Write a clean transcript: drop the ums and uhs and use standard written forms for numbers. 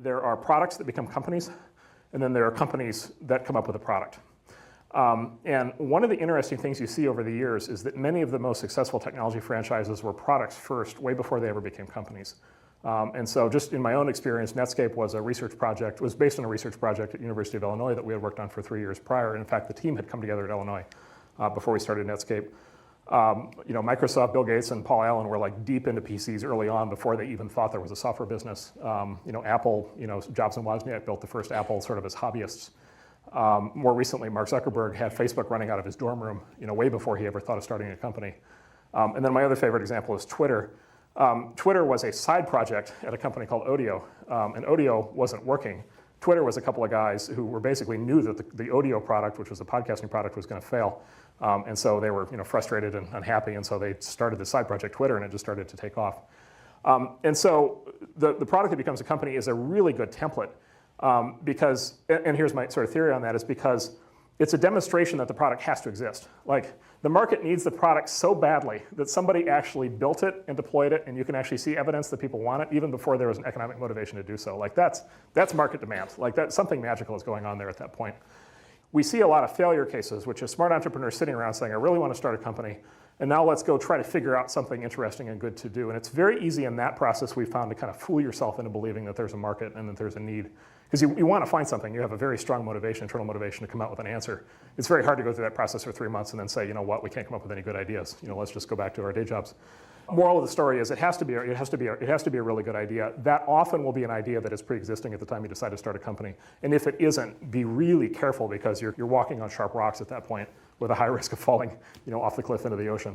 there are products that become companies, and then there are companies that come up with a product. And one of the interesting things you see over the years is that many of the most successful technology franchises were products first, way before they ever became companies. And so just in my own experience, Netscape was a research project, was based on a research project at University of Illinois that we had worked on for 3 years prior. And in fact, the team had come together at Illinois before we started Netscape. Microsoft, Bill Gates and Paul Allen were like deep into PCs early on before they even thought there was a software business. Apple, Jobs and Wozniak built the first Apple sort of as hobbyists. More recently, Mark Zuckerberg had Facebook running out of his dorm room, way before he ever thought of starting a company. And then my other favorite example is Twitter. Twitter was a side project at a company called Odeo, and Odeo wasn't working. Twitter was a couple of guys who were basically knew that the Odeo product, which was a podcasting product, was going to fail. And so they were frustrated and unhappy, and so they started the side project Twitter, and it just started to take off. And so the product that becomes a company is a really good template. Because, and here's my sort of theory on that, is because it's a demonstration that the product has to exist. Like, the market needs the product so badly that somebody actually built it and deployed it, and you can actually see evidence that people want it even before there was an economic motivation to do so. Like, that's market demand. Like, something magical is going on there at that point. We see a lot of failure cases, which is smart entrepreneurs sitting around saying, I really want to start a company, and now let's go try to figure out something interesting and good to do. And it's very easy in that process, we've found, to kind of fool yourself into believing that there's a market and that there's a need. Because you want to find something, you have a very strong motivation, internal motivation to come out with an answer. It's very hard to go through that process for 3 months and then say, you know what, we can't come up with any good ideas. Let's just go back to our day jobs. Moral of the story is it has to be a really good idea. That often will be an idea that is pre-existing at the time you decide to start a company. And if it isn't, be really careful, because you're walking on sharp rocks at that point with a high risk of falling, off the cliff into the ocean.